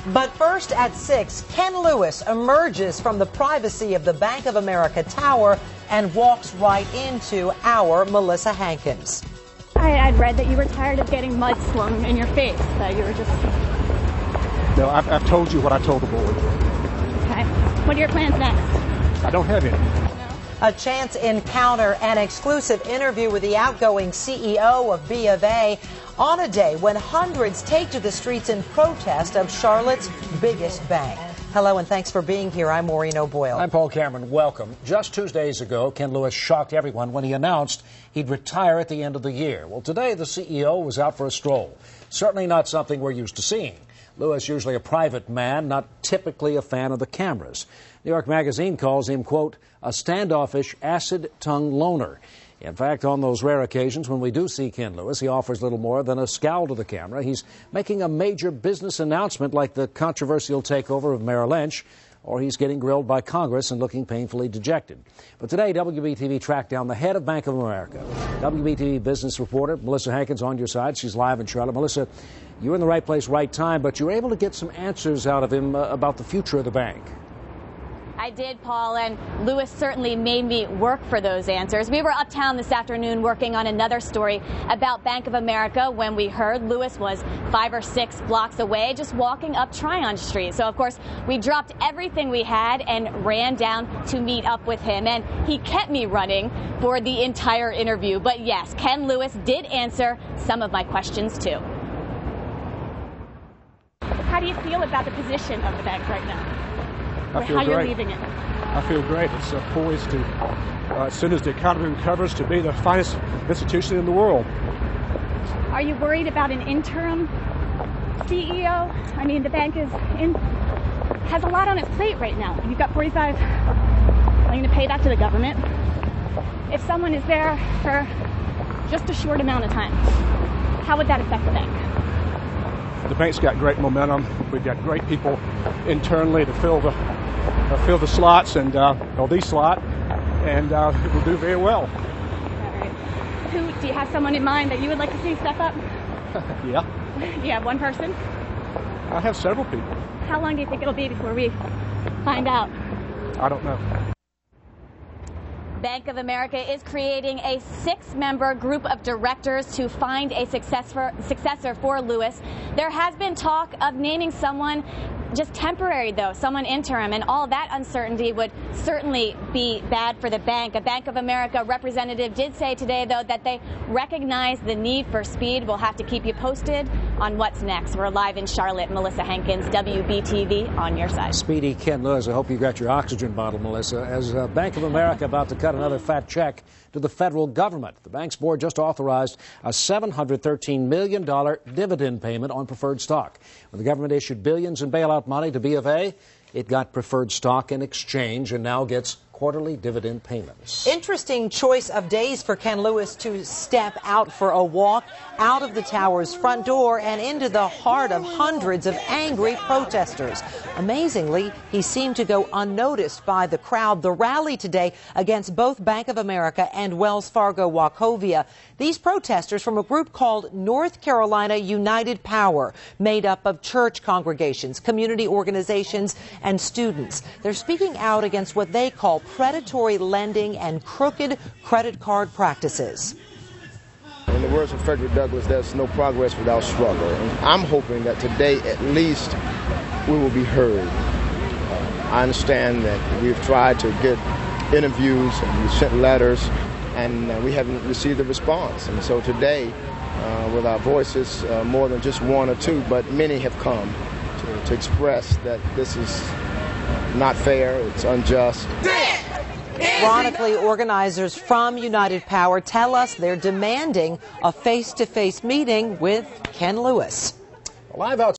But first at 6, Ken Lewis emerges from the privacy of the Bank of America tower and walks right into our Melissa Hankins. I'd read that you were tired of getting mud slung in your face, that you were just... No, I've told you what I told the board. Okay. What are your plans next? I don't have any. A chance encounter, an exclusive interview with the outgoing CEO of B of A on a day when hundreds take to the streets in protest of Charlotte's biggest bank. Hello and thanks for being here. I'm Maureen O'Boyle. I'm Paul Cameron. Welcome. Just 2 days ago, Ken Lewis shocked everyone when he announced he'd retire at the end of the year. Well, today the CEO was out for a stroll. Certainly not something we're used to seeing. Lewis, usually a private man, not typically a fan of the cameras. New York Magazine calls him, quote, a standoffish, acid-tongue loner. In fact, on those rare occasions when we do see Ken Lewis, he offers little more than a scowl to the camera. He's making a major business announcement like the controversial takeover of Merrill Lynch, or he's getting grilled by Congress and looking painfully dejected. But today, WBTV tracked down the head of Bank of America. WBTV business reporter Melissa Hankins on your side. She's live in Charlotte. Melissa, you're in the right place, right time, but you were able to get some answers out of him about the future of the bank. I did, Paul, and Lewis certainly made me work for those answers. We were uptown this afternoon working on another story about Bank of America when we heard Lewis was 5 or 6 blocks away, just walking up Tryon Street. So, of course, we dropped everything we had and ran down to meet up with him. And he kept me running for the entire interview. But yes, Ken Lewis did answer some of my questions, too. How do you feel about the position of the bank right now? I feel how great. You're leaving it? I feel great. It's poised to, as soon as the economy recovers, to be the finest institution in the world. Are you worried about an interim CEO? I mean, the bank has a lot on its plate right now. You've got $45 million to pay back to the government. If someone is there for just a short amount of time, how would that affect the bank? The bank's got great momentum. We've got great people internally to fill the slots and or the slot, and it will do very well. All right. Do you have someone in mind that you would like to see step up? Yeah. You have one person? I have several people. How long do you think it'll be before we find out? I don't know. Bank of America is creating a 6-member group of directors to find a successor for Lewis. There has been talk of naming someone just temporary, though, someone interim, and all that uncertainty would certainly be bad for the bank. A Bank of America representative did say today, though, that they recognize the need for speed. We'll have to keep you posted on what's next. We're live in Charlotte. Melissa Hankins, WBTV, on your side. Speedy Ken Lewis, I hope you got your oxygen bottle, Melissa. As Bank of America about to cut another fat check to the federal government. The bank's board just authorized a $713 million dividend payment on preferred stock. When the government issued billions in bailout money to B of A, it got preferred stock in exchange and now gets quarterly dividend payments. Interesting choice of days for Ken Lewis to step out for a walk out of the tower's front door and into the heart of hundreds of angry protesters. Amazingly, he seemed to go unnoticed by the crowd. The rally today against both Bank of America and Wells Fargo Wachovia. These protesters from a group called North Carolina United Power, made up of church congregations, community organizations, and students. They're speaking out against what they call predatory lending and crooked credit card practices. In the words of Frederick Douglass, there's no progress without struggle. And I'm hoping that today, at least, we will be heard. I understand that we've tried to get interviews and we've sent letters, and we haven't received a response. And so today, with our voices, more than just one or two, but many have come to express that this is not fair, it's unjust. Ironically, organizers from United Power tell us they're demanding a face-to-face meeting with Ken Lewis. Live outside